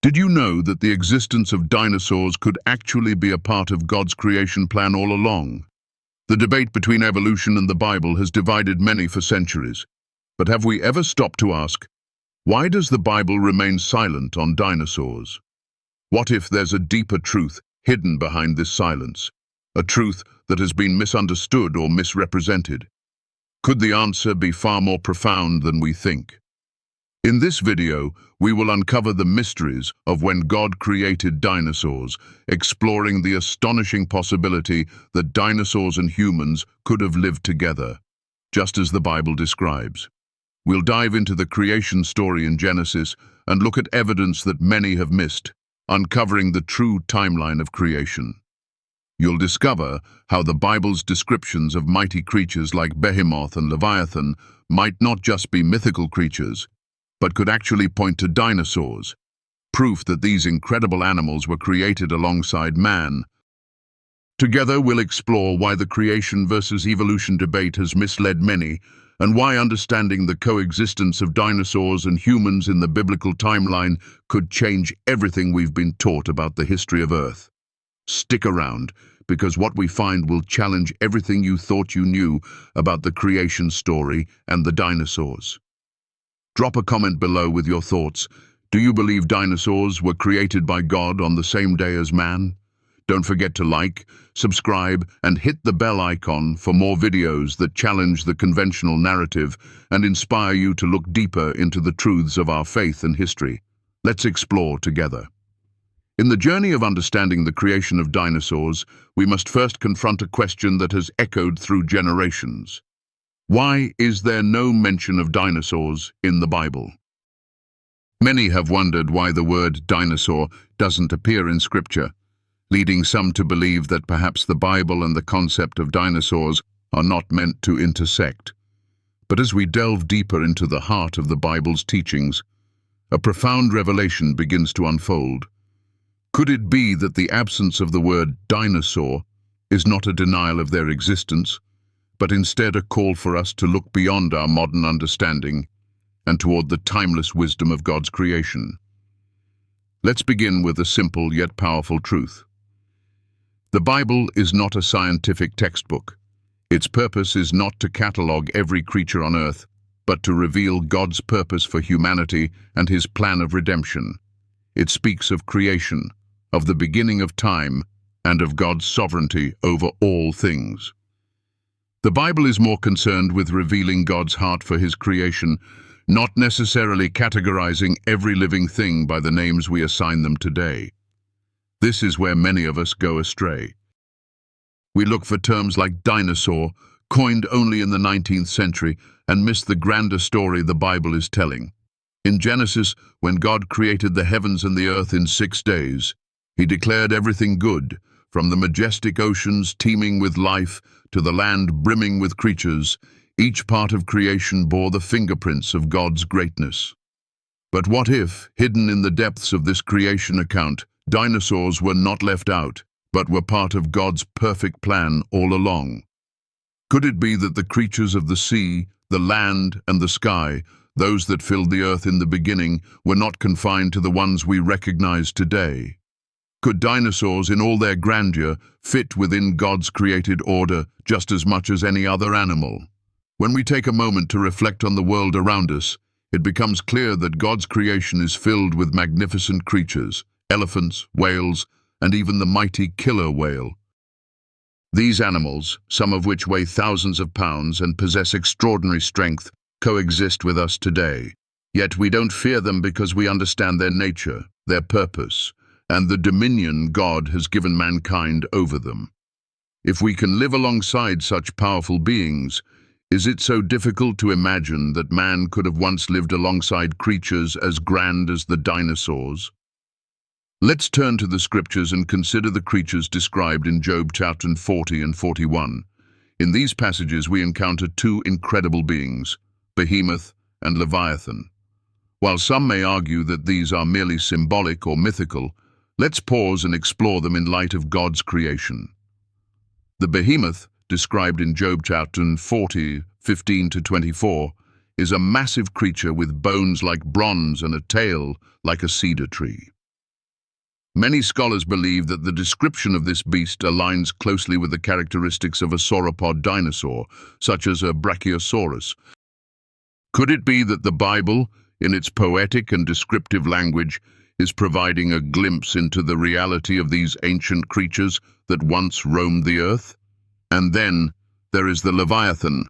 Did you know that the existence of dinosaurs could actually be a part of God's creation plan all along? The debate between evolution and the Bible has divided many for centuries. But have we ever stopped to ask, why does the Bible remain silent on dinosaurs? What if there's a deeper truth hidden behind this silence? A truth that has been misunderstood or misrepresented? Could the answer be far more profound than we think? In this video, we will uncover the mysteries of when God created dinosaurs, exploring the astonishing possibility that dinosaurs and humans could have lived together, just as the Bible describes. We'll dive into the creation story in Genesis and look at evidence that many have missed, uncovering the true timeline of creation. You'll discover how the Bible's descriptions of mighty creatures like Behemoth and Leviathan might not just be mythical creatures, but could actually point to dinosaurs, proof that these incredible animals were created alongside man. Together, we'll explore why the creation versus evolution debate has misled many, and why understanding the coexistence of dinosaurs and humans in the biblical timeline could change everything we've been taught about the history of Earth. Stick around, because what we find will challenge everything you thought you knew about the creation story and the dinosaurs. Drop a comment below with your thoughts. Do you believe dinosaurs were created by God on the same day as man? Don't forget to like, subscribe, and hit the bell icon for more videos that challenge the conventional narrative and inspire you to look deeper into the truths of our faith and history. Let's explore together. In the journey of understanding the creation of dinosaurs, we must first confront a question that has echoed through generations. Why is there no mention of dinosaurs in the Bible? Many have wondered why the word dinosaur doesn't appear in Scripture, leading some to believe that perhaps the Bible and the concept of dinosaurs are not meant to intersect. But as we delve deeper into the heart of the Bible's teachings, a profound revelation begins to unfold. Could it be that the absence of the word dinosaur is not a denial of their existence, but instead a call for us to look beyond our modern understanding and toward the timeless wisdom of God's creation? Let's begin with a simple yet powerful truth. The Bible is not a scientific textbook. Its purpose is not to catalogue every creature on earth, but to reveal God's purpose for humanity and his plan of redemption. It speaks of creation, of the beginning of time, and of God's sovereignty over all things. The Bible is more concerned with revealing God's heart for his creation, not necessarily categorizing every living thing by the names we assign them today. This is where many of us go astray. We look for terms like dinosaur, coined only in the 19th century, and miss the grander story the Bible is telling. In Genesis, when God created the heavens and the earth in 6 days, he declared everything good, from the majestic oceans teeming with life to the land brimming with creatures. Each part of creation bore the fingerprints of God's greatness. But what if, hidden in the depths of this creation account, dinosaurs were not left out, but were part of God's perfect plan all along? Could it be that the creatures of the sea, the land, and the sky, those that filled the earth in the beginning, were not confined to the ones we recognize today? Could dinosaurs in all their grandeur fit within God's created order just as much as any other animal? When we take a moment to reflect on the world around us, it becomes clear that God's creation is filled with magnificent creatures, elephants, whales, and even the mighty killer whale. These animals, some of which weigh thousands of pounds and possess extraordinary strength, coexist with us today. Yet we don't fear them because we understand their nature, their purpose, and the dominion God has given mankind over them. If we can live alongside such powerful beings, is it so difficult to imagine that man could have once lived alongside creatures as grand as the dinosaurs? Let's turn to the scriptures and consider the creatures described in Job chapter 40 and 41. In these passages we encounter two incredible beings, Behemoth and Leviathan. While some may argue that these are merely symbolic or mythical, let's pause and explore them in light of God's creation. The Behemoth, described in Job chapter 40, 15-24, is a massive creature with bones like bronze and a tail like a cedar tree. Many scholars believe that the description of this beast aligns closely with the characteristics of a sauropod dinosaur, such as a brachiosaurus. Could it be that the Bible, in its poetic and descriptive language, is providing a glimpse into the reality of these ancient creatures that once roamed the earth? And then there is the Leviathan,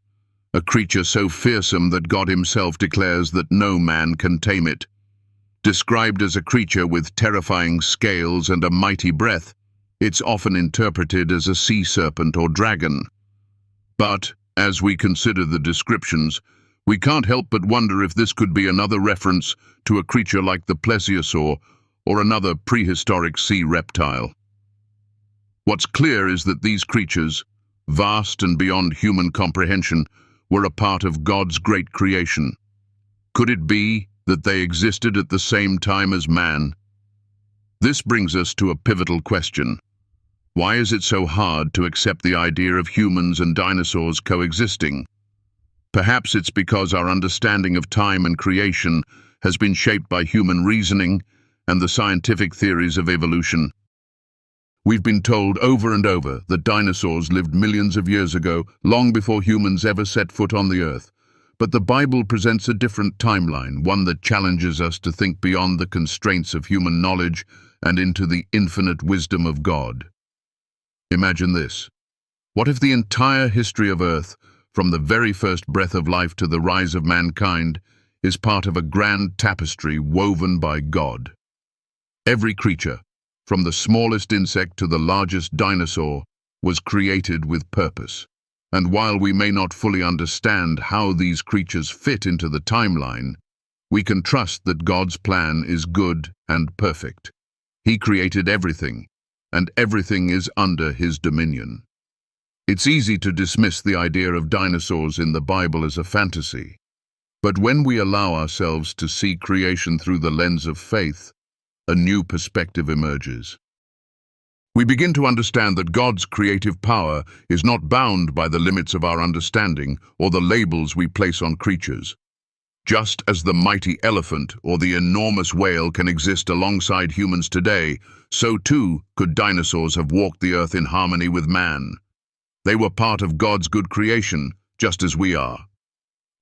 a creature so fearsome that God himself declares that no man can tame it. Described as a creature with terrifying scales and a mighty breath, it's often interpreted as a sea serpent or dragon. But, as we consider the descriptions, we can't help but wonder if this could be another reference to a creature like the plesiosaur or another prehistoric sea reptile. What's clear is that these creatures, vast and beyond human comprehension, were a part of God's great creation. Could it be that they existed at the same time as man? This brings us to a pivotal question. Why is it so hard to accept the idea of humans and dinosaurs coexisting? Perhaps it's because our understanding of time and creation has been shaped by human reasoning and the scientific theories of evolution. We've been told over and over that dinosaurs lived millions of years ago, long before humans ever set foot on the earth. But the Bible presents a different timeline, one that challenges us to think beyond the constraints of human knowledge and into the infinite wisdom of God. Imagine this. What if the entire history of Earth, from the very first breath of life to the rise of mankind, is part of a grand tapestry woven by God? Every creature, from the smallest insect to the largest dinosaur, was created with purpose. And while we may not fully understand how these creatures fit into the timeline, we can trust that God's plan is good and perfect. He created everything, and everything is under his dominion. It's easy to dismiss the idea of dinosaurs in the Bible as a fantasy. But when we allow ourselves to see creation through the lens of faith, a new perspective emerges. We begin to understand that God's creative power is not bound by the limits of our understanding or the labels we place on creatures. Just as the mighty elephant or the enormous whale can exist alongside humans today, so too could dinosaurs have walked the earth in harmony with man. They were part of God's good creation, just as we are.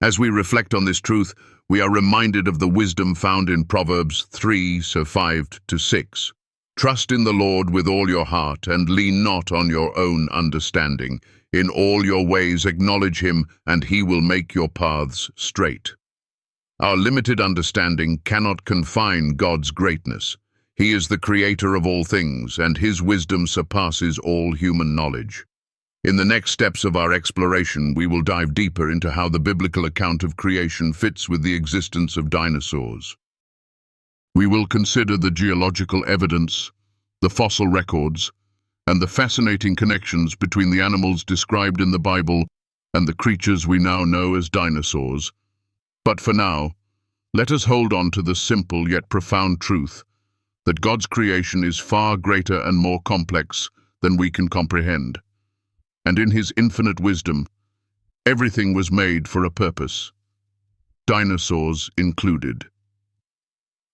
As we reflect on this truth, we are reminded of the wisdom found in Proverbs 3:5-6. Trust in the Lord with all your heart, and lean not on your own understanding. In all your ways acknowledge him, and he will make your paths straight. Our limited understanding cannot confine God's greatness. He is the creator of all things, and his wisdom surpasses all human knowledge. In the next steps of our exploration, we will dive deeper into how the biblical account of creation fits with the existence of dinosaurs. We will consider the geological evidence, the fossil records, and the fascinating connections between the animals described in the Bible and the creatures we now know as dinosaurs. But for now, let us hold on to the simple yet profound truth that God's creation is far greater and more complex than we can comprehend. And in his infinite wisdom, everything was made for a purpose, dinosaurs included.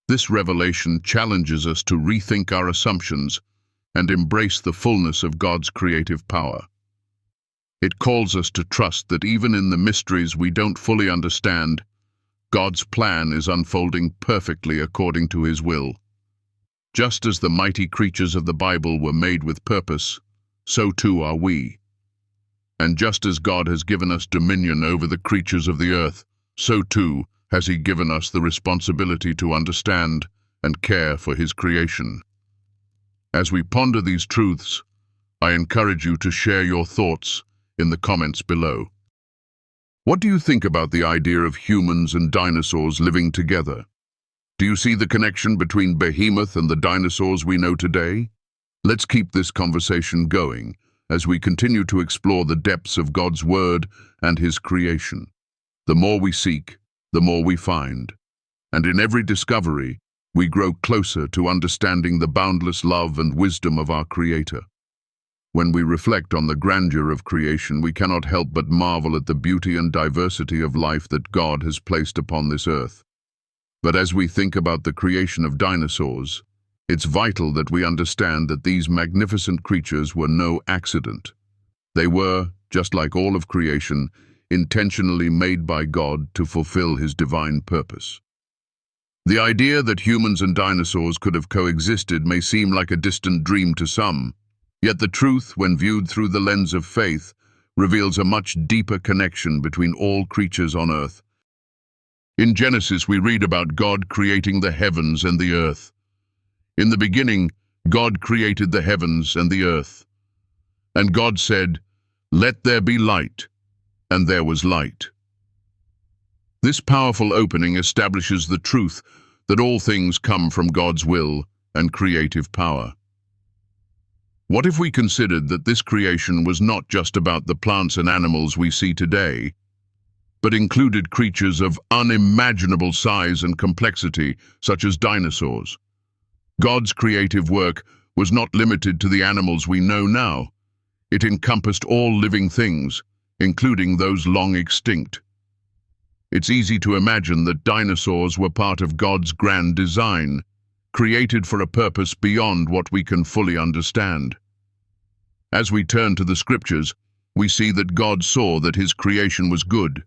This revelation challenges us to rethink our assumptions and embrace the fullness of God's creative power. It calls us to trust that even in the mysteries we don't fully understand, God's plan is unfolding perfectly according to his will. Just as the mighty creatures of the Bible were made with purpose, so too are we. And just as God has given us dominion over the creatures of the earth, so too has he given us the responsibility to understand and care for his creation. As we ponder these truths, I encourage you to share your thoughts in the comments below. What do you think about the idea of humans and dinosaurs living together? Do you see the connection between Behemoth and the dinosaurs we know today? Let's keep this conversation going as we continue to explore the depths of God's word and his creation. The more we seek, the more we find. And in every discovery, we grow closer to understanding the boundless love and wisdom of our Creator. When we reflect on the grandeur of creation, we cannot help but marvel at the beauty and diversity of life that God has placed upon this earth. But as we think about the creation of dinosaurs, It's vital that we understand that these magnificent creatures were no accident. They were, just like all of creation, intentionally made by God to fulfill His divine purpose. The idea that humans and dinosaurs could have coexisted may seem like a distant dream to some, yet the truth, when viewed through the lens of faith, reveals a much deeper connection between all creatures on Earth. In Genesis, we read about God creating the heavens and the earth. In the beginning, God created the heavens and the earth. And God said, "Let there be light," and there was light. This powerful opening establishes the truth that all things come from God's will and creative power. What if we considered that this creation was not just about the plants and animals we see today, but included creatures of unimaginable size and complexity, such as dinosaurs? God's creative work was not limited to the animals we know now. It encompassed all living things, including those long extinct. It's easy to imagine that dinosaurs were part of God's grand design, created for a purpose beyond what we can fully understand. As we turn to the Scriptures, we see that God saw that His creation was good.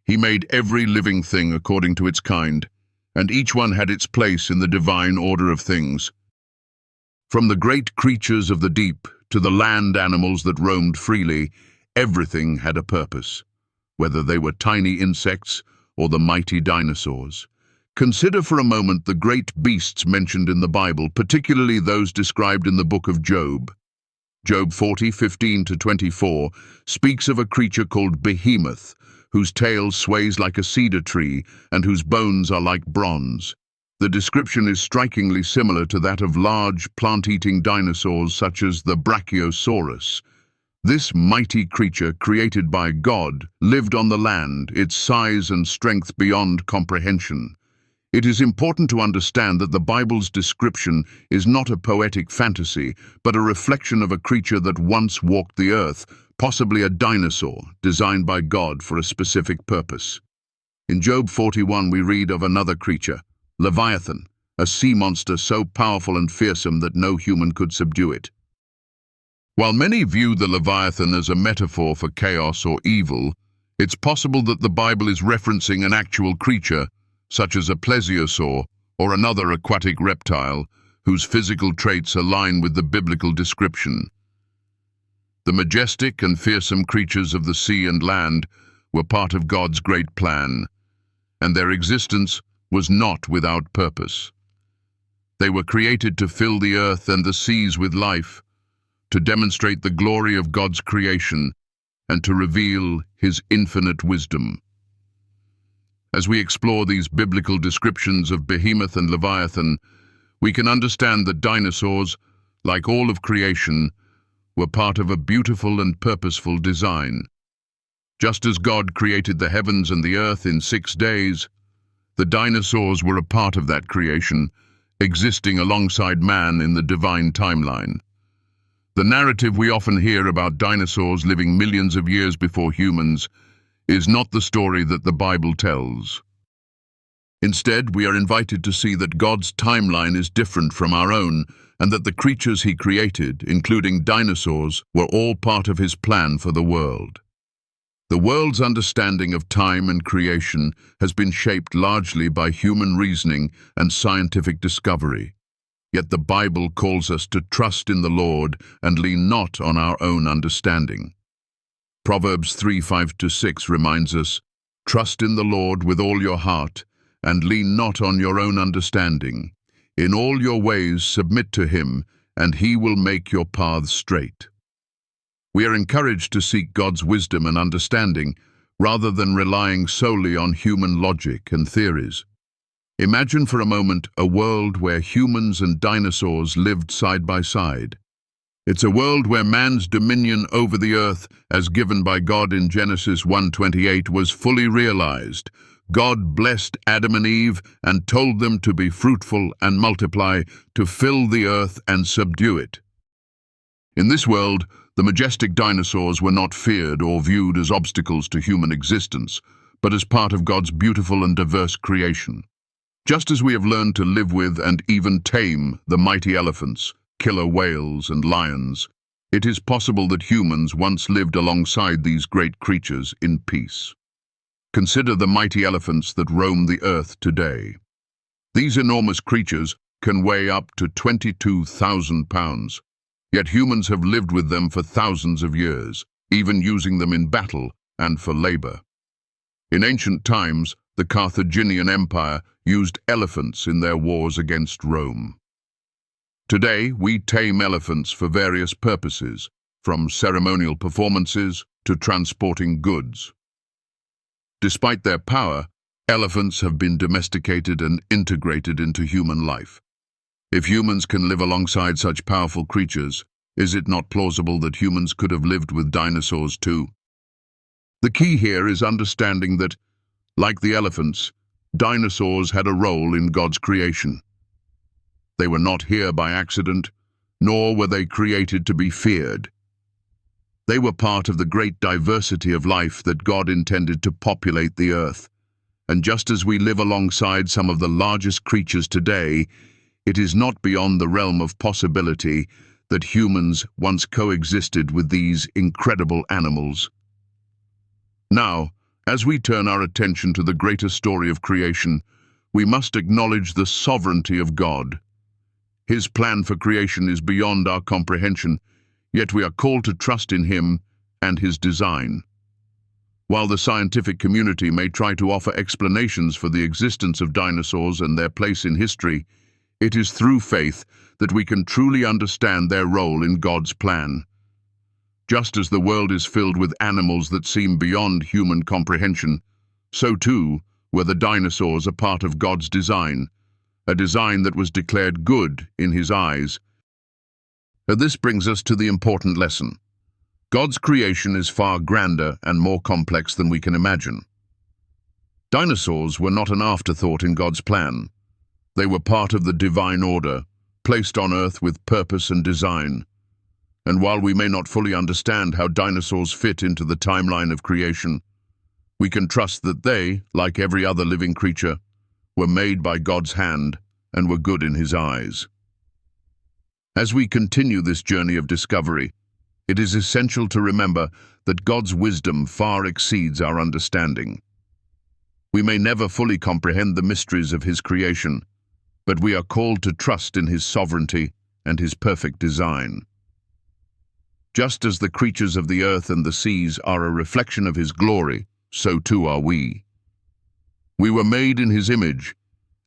He made every living thing according to its kind, and each one had its place in the divine order of things. From the great creatures of the deep to the land animals that roamed freely, everything had a purpose, whether they were tiny insects or the mighty dinosaurs. Consider for a moment the great beasts mentioned in the Bible, particularly those described in the book of Job. Job 40:15-24 speaks of a creature called Behemoth, whose tail sways like a cedar tree and whose bones are like bronze. The description is strikingly similar to that of large plant-eating dinosaurs such as the Brachiosaurus. This mighty creature, created by God, lived on the land, its size and strength beyond comprehension. It is important to understand that the Bible's description is not a poetic fantasy, but a reflection of a creature that once walked the earth, possibly a dinosaur, designed by God for a specific purpose. In Job 41 we read of another creature, Leviathan, a sea monster so powerful and fearsome that no human could subdue it. While many view the Leviathan as a metaphor for chaos or evil, it's possible that the Bible is referencing an actual creature, such as a plesiosaur or another aquatic reptile, whose physical traits align with the biblical description. The majestic and fearsome creatures of the sea and land were part of God's great plan, and their existence was not without purpose. They were created to fill the earth and the seas with life, to demonstrate the glory of God's creation, and to reveal His infinite wisdom. As we explore these biblical descriptions of Behemoth and Leviathan, we can understand that dinosaurs, like all of creation, were part of a beautiful and purposeful design. Just as God created the heavens and the earth in 6 days, the dinosaurs were a part of that creation, existing alongside man in the divine timeline. The narrative we often hear about dinosaurs living millions of years before humans is not the story that the Bible tells. Instead, we are invited to see that God's timeline is different from our own, and that the creatures He created, including dinosaurs, were all part of His plan for the world. The world's understanding of time and creation has been shaped largely by human reasoning and scientific discovery. Yet the Bible calls us to trust in the Lord and lean not on our own understanding. Proverbs 3:5-6 reminds us, "Trust in the Lord with all your heart, and lean not on your own understanding. In all your ways submit to Him, and He will make your paths straight." We are encouraged to seek God's wisdom and understanding, rather than relying solely on human logic and theories. Imagine for a moment a world where humans and dinosaurs lived side by side. It's a world where man's dominion over the earth, as given by God in Genesis 1:28, was fully realized. God blessed Adam and Eve and told them to be fruitful and multiply, to fill the earth and subdue it. In this world, the majestic dinosaurs were not feared or viewed as obstacles to human existence, but as part of God's beautiful and diverse creation. Just as we have learned to live with and even tame the mighty elephants, killer whales, and lions, it is possible that humans once lived alongside these great creatures in peace. Consider the mighty elephants that roam the earth today. These enormous creatures can weigh up to 22,000 pounds, yet humans have lived with them for thousands of years, even using them in battle and for labor. In ancient times, the Carthaginian Empire used elephants in their wars against Rome. Today, we tame elephants for various purposes, from ceremonial performances to transporting goods. Despite their power, elephants have been domesticated and integrated into human life. If humans can live alongside such powerful creatures, is it not plausible that humans could have lived with dinosaurs too? The key here is understanding that, like the elephants, dinosaurs had a role in God's creation. They were not here by accident, nor were they created to be feared. They were part of the great diversity of life that God intended to populate the earth. And just as we live alongside some of the largest creatures today, it is not beyond the realm of possibility that humans once coexisted with these incredible animals. Now, as we turn our attention to the greater story of creation, we must acknowledge the sovereignty of God. His plan for creation is beyond our comprehension, yet we are called to trust in Him and His design. While the scientific community may try to offer explanations for the existence of dinosaurs and their place in history, it is through faith that we can truly understand their role in God's plan. Just as the world is filled with animals that seem beyond human comprehension, so too were the dinosaurs a part of God's design, a design that was declared good in His eyes. This brings us to the important lesson. God's creation is far grander and more complex than we can imagine. Dinosaurs were not an afterthought in God's plan. They were part of the divine order, placed on earth with purpose and design. And while we may not fully understand how dinosaurs fit into the timeline of creation, we can trust that they, like every other living creature, were made by God's hand and were good in His eyes. As we continue this journey of discovery, it is essential to remember that God's wisdom far exceeds our understanding. We may never fully comprehend the mysteries of His creation, but we are called to trust in His sovereignty and His perfect design. Just as the creatures of the earth and the seas are a reflection of His glory, so too are we. We were made in His image,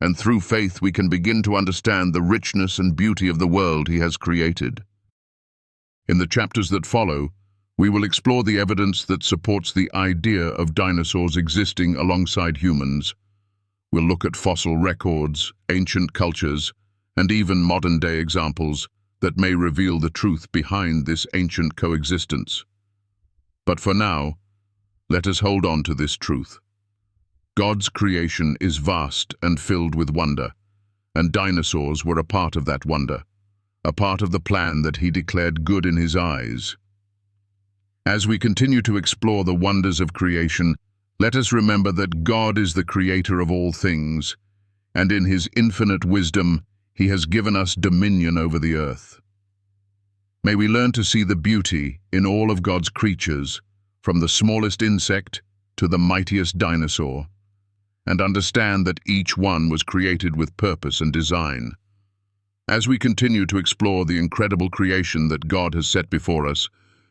and through faith we can begin to understand the richness and beauty of the world He has created. In the chapters that follow, we will explore the evidence that supports the idea of dinosaurs existing alongside humans. We'll look at fossil records, ancient cultures, and even modern-day examples that may reveal the truth behind this ancient coexistence. But for now, let us hold on to this truth. God's creation is vast and filled with wonder, and dinosaurs were a part of that wonder, a part of the plan that He declared good in His eyes. As we continue to explore the wonders of creation, let us remember that God is the creator of all things, and in His infinite wisdom, He has given us dominion over the earth. May we learn to see the beauty in all of God's creatures, from the smallest insect to the mightiest dinosaur, and understand that each one was created with purpose and design. As we continue to explore the incredible creation that God has set before us,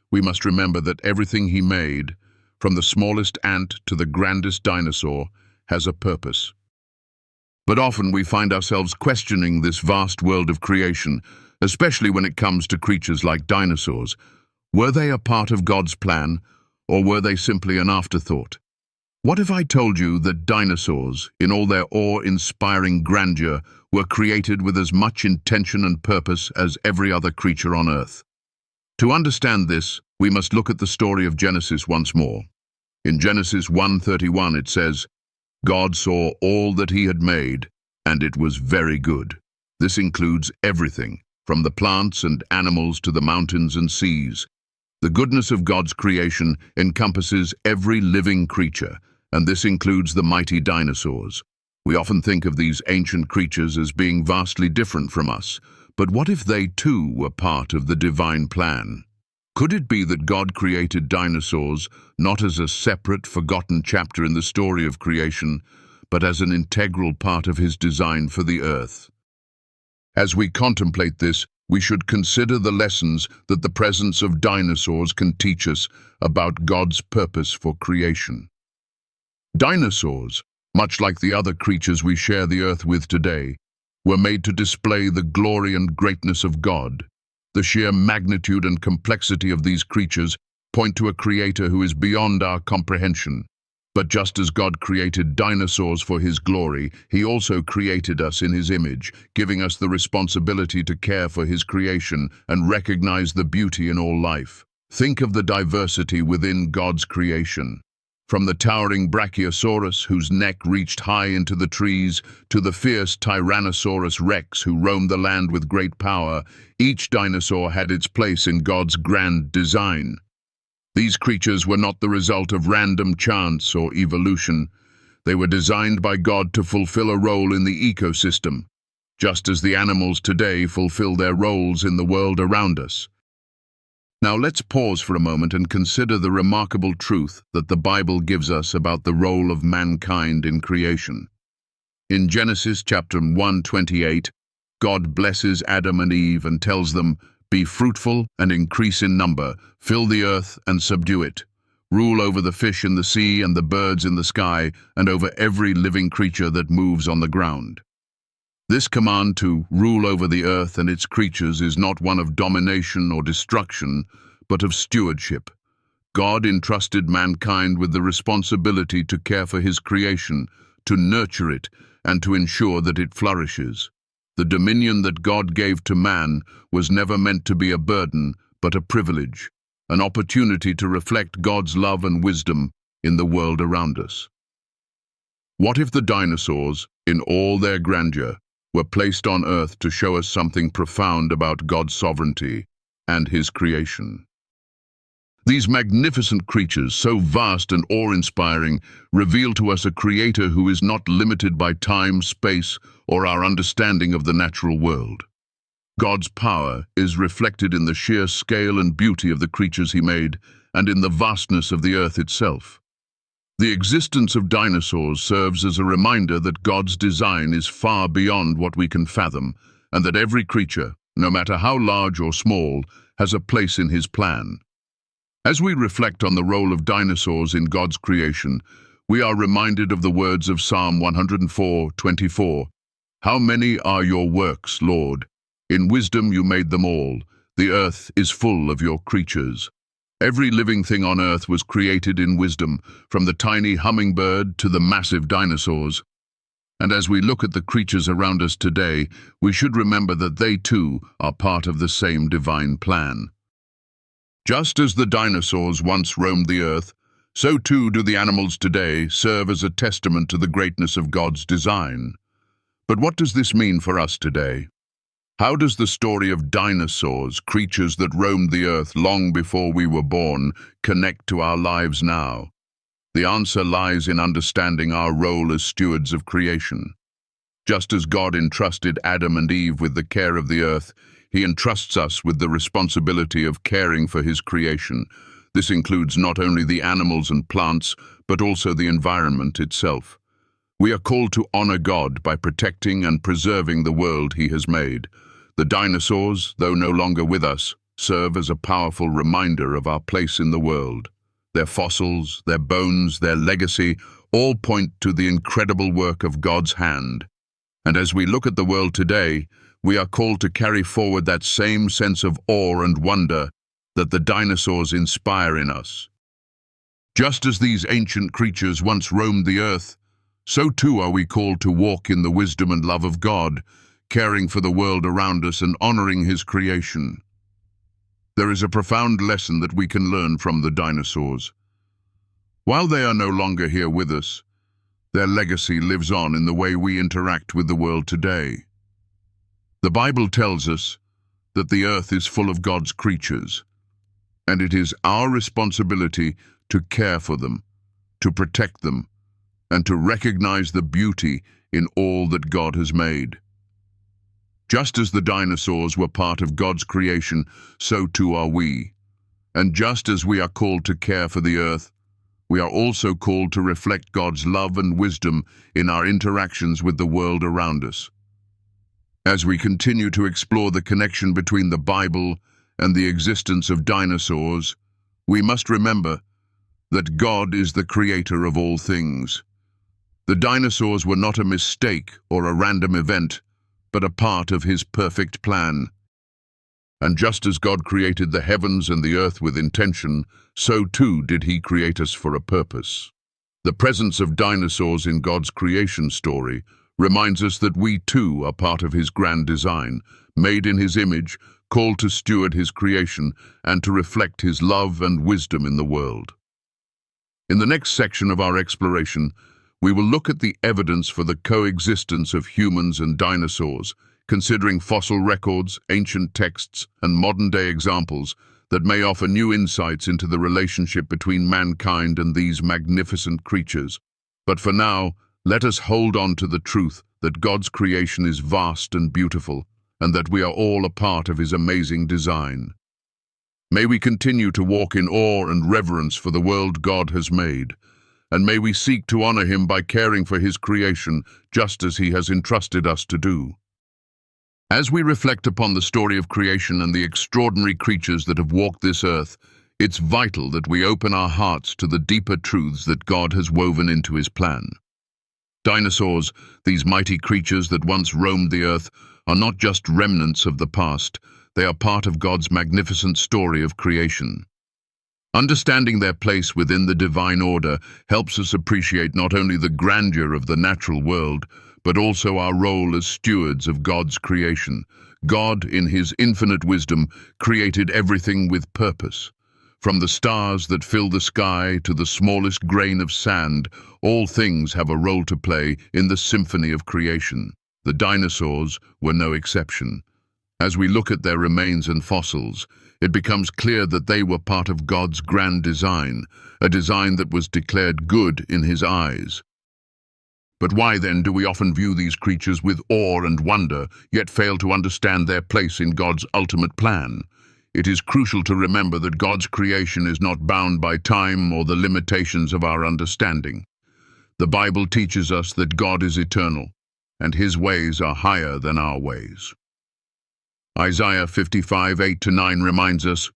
we must remember that everything He made, from the smallest ant to the grandest dinosaur, has a purpose. But often we find ourselves questioning this vast world of creation, especially when it comes to creatures like dinosaurs. Were they a part of God's plan, or were they simply an afterthought? What if I told you that dinosaurs, in all their awe-inspiring grandeur, were created with as much intention and purpose as every other creature on Earth? To understand this, we must look at the story of Genesis once more. In Genesis 1:31 it says, God saw all that He had made, and it was very good. This includes everything, from the plants and animals to the mountains and seas. The goodness of God's creation encompasses every living creature, and this includes the mighty dinosaurs. We often think of these ancient creatures as being vastly different from us, but what if they too were part of the divine plan? Could it be that God created dinosaurs not as a separate, forgotten chapter in the story of creation, but as an integral part of his design for the earth? As we contemplate this, we should consider the lessons that the presence of dinosaurs can teach us about God's purpose for creation. Dinosaurs, much like the other creatures we share the earth with today, were made to display the glory and greatness of God. The sheer magnitude and complexity of these creatures point to a creator who is beyond our comprehension. But just as God created dinosaurs for his glory, he also created us in his image, giving us the responsibility to care for his creation and recognize the beauty in all life. Think of the diversity within God's creation. From the towering Brachiosaurus, whose neck reached high into the trees, to the fierce Tyrannosaurus Rex, who roamed the land with great power, each dinosaur had its place in God's grand design. These creatures were not the result of random chance or evolution. They were designed by God to fulfill a role in the ecosystem, just as the animals today fulfill their roles in the world around us. Now let's pause for a moment and consider the remarkable truth that the Bible gives us about the role of mankind in creation. In Genesis chapter 1:28, God blesses Adam and Eve and tells them, "Be fruitful and increase in number, fill the earth and subdue it. Rule over the fish in the sea and the birds in the sky, and over every living creature that moves on the ground." This command to rule over the earth and its creatures is not one of domination or destruction, but of stewardship. God entrusted mankind with the responsibility to care for his creation, to nurture it, and to ensure that it flourishes. The dominion that God gave to man was never meant to be a burden, but a privilege, an opportunity to reflect God's love and wisdom in the world around us. What if the dinosaurs, in all their grandeur, were placed on earth to show us something profound about God's sovereignty and his creation? These magnificent creatures, so vast and awe-inspiring, reveal to us a creator who is not limited by time, space, or our understanding of the natural world. God's power is reflected in the sheer scale and beauty of the creatures he made, and in the vastness of the earth itself. The existence of dinosaurs serves as a reminder that God's design is far beyond what we can fathom, and that every creature, no matter how large or small, has a place in his plan. As we reflect on the role of dinosaurs in God's creation, we are reminded of the words of Psalm 104:24. "How many are your works, Lord? In wisdom you made them all. The earth is full of your creatures." Every living thing on earth was created in wisdom, from the tiny hummingbird to the massive dinosaurs. And as we look at the creatures around us today, we should remember that they too are part of the same divine plan. Just as the dinosaurs once roamed the earth, so too do the animals today serve as a testament to the greatness of God's design. But what does this mean for us today? How does the story of dinosaurs, creatures that roamed the earth long before we were born, connect to our lives now? The answer lies in understanding our role as stewards of creation. Just as God entrusted Adam and Eve with the care of the earth, he entrusts us with the responsibility of caring for his creation. This includes not only the animals and plants, but also the environment itself. We are called to honor God by protecting and preserving the world he has made. The dinosaurs, though no longer with us, serve as a powerful reminder of our place in the world. Their fossils, their bones, their legacy, all point to the incredible work of God's hand. And as we look at the world today, we are called to carry forward that same sense of awe and wonder that the dinosaurs inspire in us. Just as these ancient creatures once roamed the earth, so too are we called to walk in the wisdom and love of God, caring for the world around us and honoring his creation. There is a profound lesson that we can learn from the dinosaurs. While they are no longer here with us, their legacy lives on in the way we interact with the world today. The Bible tells us that the earth is full of God's creatures, and it is our responsibility to care for them, to protect them, and to recognize the beauty in all that God has made. Just as the dinosaurs were part of God's creation, so too are we. And just as we are called to care for the earth, we are also called to reflect God's love and wisdom in our interactions with the world around us. As we continue to explore the connection between the Bible and the existence of dinosaurs, we must remember that God is the creator of all things. The dinosaurs were not a mistake or a random event, but a part of his perfect plan. And just as God created the heavens and the earth with intention, so too did he create us for a purpose. The presence of dinosaurs in God's creation story reminds us that we too are part of his grand design, made in his image, called to steward his creation and to reflect his love and wisdom in the world. In the next section of our exploration, we will look at the evidence for the coexistence of humans and dinosaurs, considering fossil records, ancient texts, and modern-day examples that may offer new insights into the relationship between mankind and these magnificent creatures. But for now, let us hold on to the truth that God's creation is vast and beautiful, and that we are all a part of his amazing design. May we continue to walk in awe and reverence for the world God has made, and may we seek to honor him by caring for his creation just as he has entrusted us to do. As we reflect upon the story of creation and the extraordinary creatures that have walked this earth, it's vital that we open our hearts to the deeper truths that God has woven into his plan. Dinosaurs, these mighty creatures that once roamed the earth, are not just remnants of the past, they are part of God's magnificent story of creation. Understanding their place within the divine order helps us appreciate not only the grandeur of the natural world, but also our role as stewards of God's creation. God, in his infinite wisdom, created everything with purpose. From the stars that fill the sky to the smallest grain of sand, all things have a role to play in the symphony of creation. The dinosaurs were no exception. As we look at their remains and fossils, it becomes clear that they were part of God's grand design, a design that was declared good in his eyes. But why then do we often view these creatures with awe and wonder, yet fail to understand their place in God's ultimate plan? It is crucial to remember that God's creation is not bound by time or the limitations of our understanding. The Bible teaches us that God is eternal, and his ways are higher than our ways. Isaiah 55:8-9 reminds us,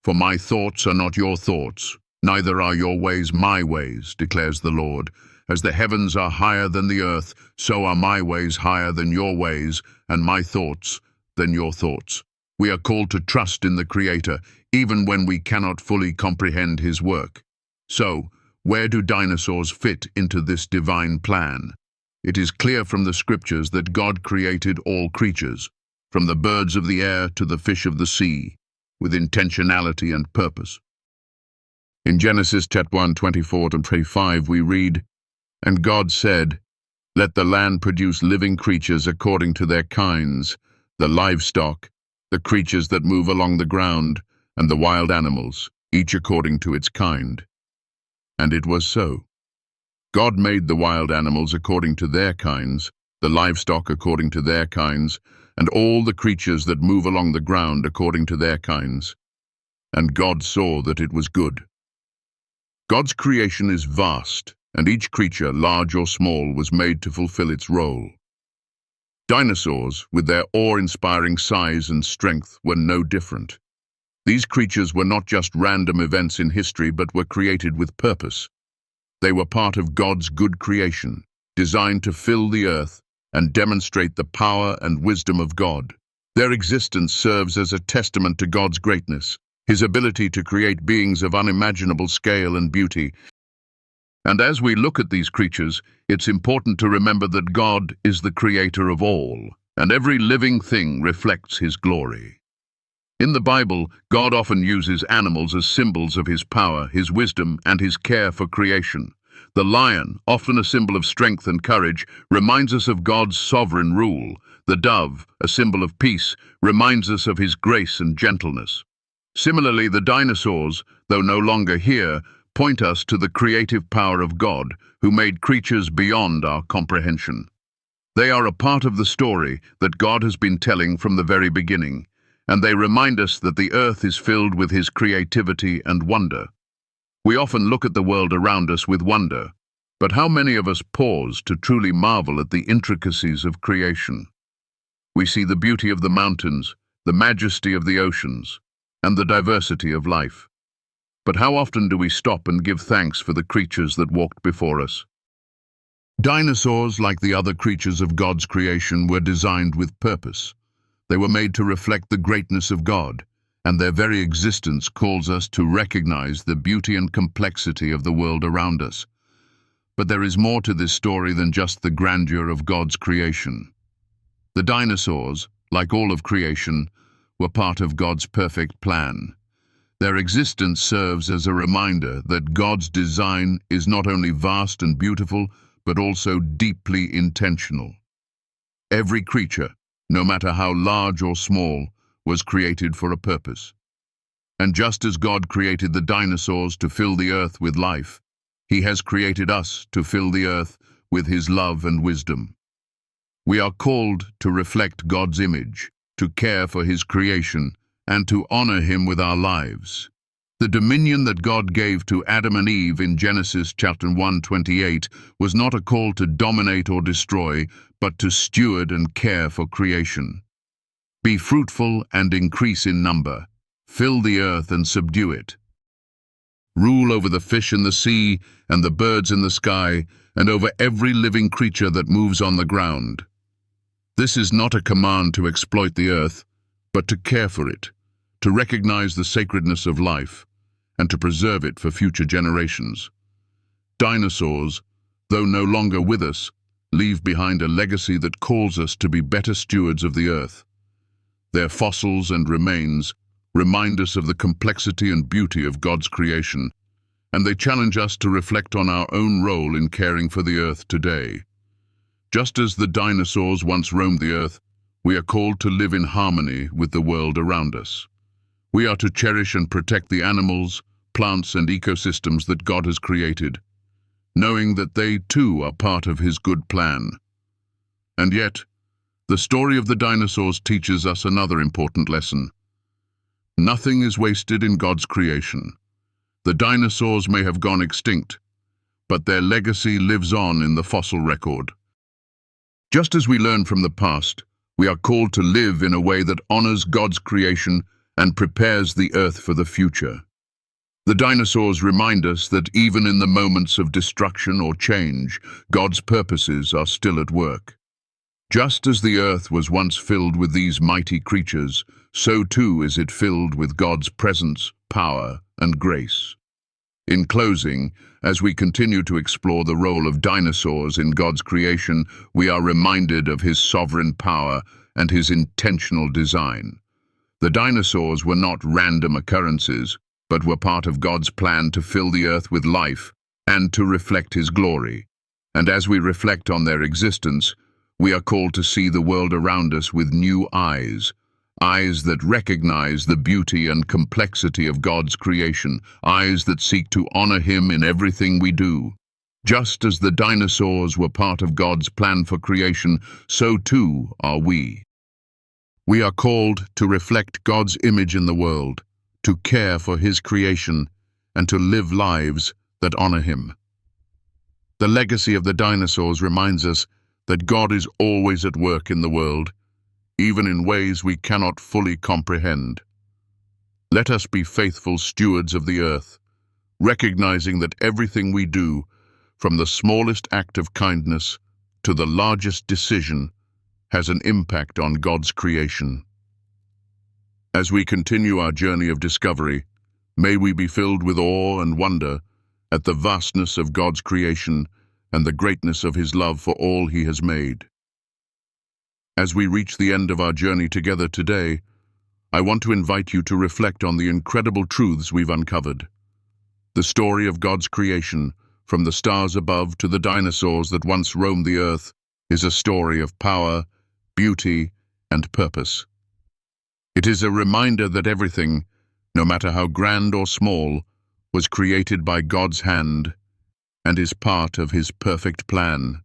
"For my thoughts are not your thoughts, neither are your ways my ways, declares the Lord. As the heavens are higher than the earth, so are my ways higher than your ways, and my thoughts than your thoughts." We are called to trust in the Creator, even when we cannot fully comprehend his work. So, where do dinosaurs fit into this divine plan? It is clear from the Scriptures that God created all creatures, from the birds of the air to the fish of the sea, with intentionality and purpose. In Genesis chapter 1, 24-25, we read, "And God said, Let the land produce living creatures according to their kinds, the livestock, the creatures that move along the ground, and the wild animals, each according to its kind. And it was so. God made the wild animals according to their kinds, the livestock according to their kinds, and all the creatures that move along the ground according to their kinds. And God saw that it was good." God's creation is vast, and each creature, large or small, was made to fulfill its role. Dinosaurs, with their awe-inspiring size and strength, were no different. These creatures were not just random events in history, but were created with purpose. They were part of God's good creation, designed to fill the earth and demonstrate the power and wisdom of God. Their existence serves as a testament to God's greatness, his ability to create beings of unimaginable scale and beauty. And as we look at these creatures, it's important to remember that God is the creator of all, and every living thing reflects his glory. In the Bible, God often uses animals as symbols of his power, his wisdom, and his care for creation. The lion, often a symbol of strength and courage, reminds us of God's sovereign rule. The dove, a symbol of peace, reminds us of his grace and gentleness. Similarly, the dinosaurs, though no longer here, point us to the creative power of God, who made creatures beyond our comprehension. They are a part of the story that God has been telling from the very beginning, and they remind us that the earth is filled with His creativity and wonder. We often look at the world around us with wonder, but how many of us pause to truly marvel at the intricacies of creation? We see the beauty of the mountains, the majesty of the oceans, and the diversity of life. But how often do we stop and give thanks for the creatures that walked before us? Dinosaurs, like the other creatures of God's creation, were designed with purpose. They were made to reflect the greatness of God, and their very existence calls us to recognize the beauty and complexity of the world around us. But there is more to this story than just the grandeur of God's creation. The dinosaurs, like all of creation, were part of God's perfect plan. Their existence serves as a reminder that God's design is not only vast and beautiful, but also deeply intentional. Every creature, no matter how large or small, was created for a purpose. And just as God created the dinosaurs to fill the earth with life, He has created us to fill the earth with His love and wisdom. We are called to reflect God's image, to care for His creation, and to honor Him with our lives. The dominion that God gave to Adam and Eve in Genesis chapter 1:28 was not a call to dominate or destroy, but to steward and care for creation. Be fruitful and increase in number. Fill the earth and subdue it. Rule over the fish in the sea and the birds in the sky, and over every living creature that moves on the ground. This is not a command to exploit the earth, but to care for it, to recognize the sacredness of life, and to preserve it for future generations. Dinosaurs, though no longer with us, leave behind a legacy that calls us to be better stewards of the earth. Their fossils and remains remind us of the complexity and beauty of God's creation, and they challenge us to reflect on our own role in caring for the earth today. Just as the dinosaurs once roamed the earth, we are called to live in harmony with the world around us. We are to cherish and protect the animals, plants, and ecosystems that God has created, knowing that they too are part of His good plan. And yet, the story of the dinosaurs teaches us another important lesson. Nothing is wasted in God's creation. The dinosaurs may have gone extinct, but their legacy lives on in the fossil record. Just as we learn from the past, we are called to live in a way that honors God's creation and prepares the earth for the future. The dinosaurs remind us that even in the moments of destruction or change, God's purposes are still at work. Just as the earth was once filled with these mighty creatures, so too is it filled with God's presence, power, and grace. In closing, as we continue to explore the role of dinosaurs in God's creation, we are reminded of His sovereign power and His intentional design. The dinosaurs were not random occurrences, but were part of God's plan to fill the earth with life and to reflect His glory. And as we reflect on their existence, we are called to see the world around us with new eyes, eyes that recognize the beauty and complexity of God's creation, eyes that seek to honor Him in everything we do. Just as the dinosaurs were part of God's plan for creation, so too are we. We are called to reflect God's image in the world, to care for His creation, and to live lives that honor Him. The legacy of the dinosaurs reminds us that God is always at work in the world, even in ways we cannot fully comprehend. Let us be faithful stewards of the earth, recognizing that everything we do, from the smallest act of kindness to the largest decision, has an impact on God's creation. As we continue our journey of discovery, may we be filled with awe and wonder at the vastness of God's creation and the greatness of His love for all He has made. As we reach the end of our journey together today, I want to invite you to reflect on the incredible truths we've uncovered. The story of God's creation, from the stars above to the dinosaurs that once roamed the earth, is a story of power, beauty, and purpose. It is a reminder that everything, no matter how grand or small, was created by God's hand and is part of His perfect plan.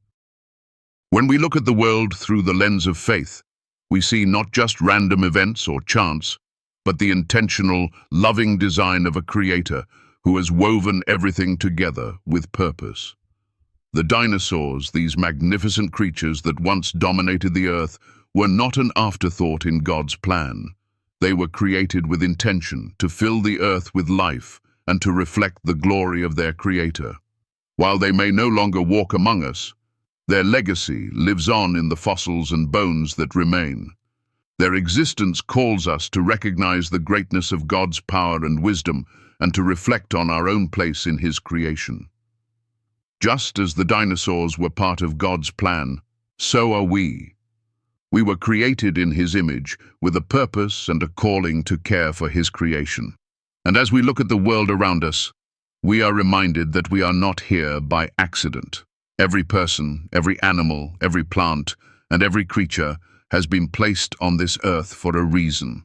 When we look at the world through the lens of faith, we see not just random events or chance, but the intentional, loving design of a creator who has woven everything together with purpose. The dinosaurs, these magnificent creatures that once dominated the earth, were not an afterthought in God's plan. They were created with intention to fill the earth with life and to reflect the glory of their creator. While they may no longer walk among us, their legacy lives on in the fossils and bones that remain. Their existence calls us to recognize the greatness of God's power and wisdom and to reflect on our own place in His creation. Just as the dinosaurs were part of God's plan, so are we. We were created in His image with a purpose and a calling to care for His creation. And as we look at the world around us, we are reminded that we are not here by accident. Every person, every animal, every plant, and every creature has been placed on this earth for a reason.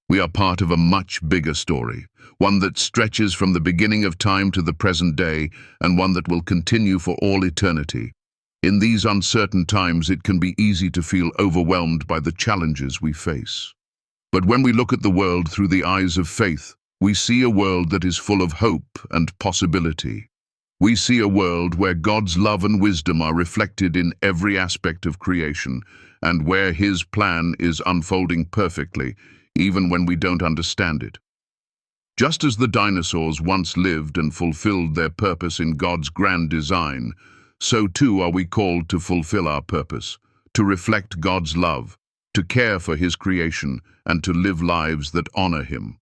We are part of a much bigger story, one that stretches from the beginning of time to the present day, and one that will continue for all eternity. In these uncertain times, it can be easy to feel overwhelmed by the challenges we face. But when we look at the world through the eyes of faith, we see a world that is full of hope and possibility. We see a world where God's love and wisdom are reflected in every aspect of creation, and where His plan is unfolding perfectly, even when we don't understand it. Just as the dinosaurs once lived and fulfilled their purpose in God's grand design, so too are we called to fulfill our purpose, to reflect God's love, to care for His creation, and to live lives that honor Him.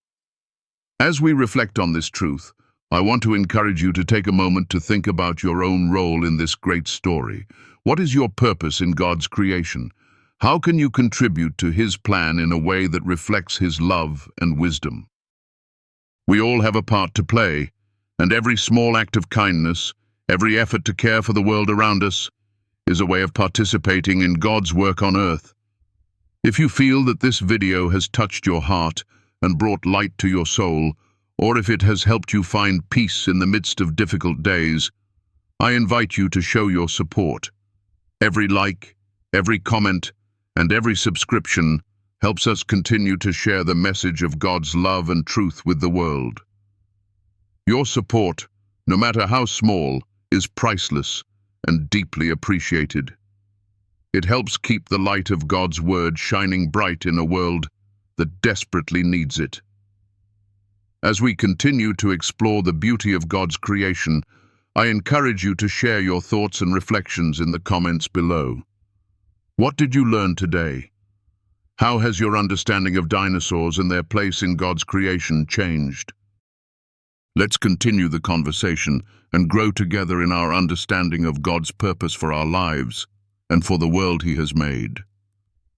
As we reflect on this truth, I want to encourage you to take a moment to think about your own role in this great story. What is your purpose in God's creation? How can you contribute to His plan in a way that reflects His love and wisdom? We all have a part to play, and every small act of kindness, every effort to care for the world around us, is a way of participating in God's work on earth. If you feel that this video has touched your heart and brought light to your soul, or if it has helped you find peace in the midst of difficult days, I invite you to show your support. Every like, every comment, and every subscription helps us continue to share the message of God's love and truth with the world. Your support, no matter how small, is priceless and deeply appreciated. It helps keep the light of God's word shining bright in a world that desperately needs it. As we continue to explore the beauty of God's creation, I encourage you to share your thoughts and reflections in the comments below. What did you learn today? How has your understanding of dinosaurs and their place in God's creation changed? Let's continue the conversation and grow together in our understanding of God's purpose for our lives and for the world He has made.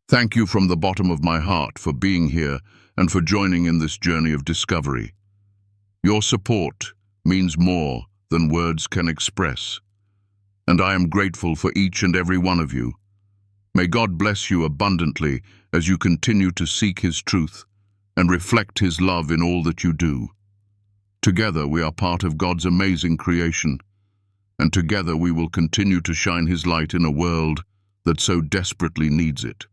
Thank you from the bottom of my heart for being here and for joining in this journey of discovery. Your support means more than words can express, and I am grateful for each and every one of you. May God bless you abundantly as you continue to seek His truth and reflect His love in all that you do. Together we are part of God's amazing creation, and together we will continue to shine His light in a world that so desperately needs it.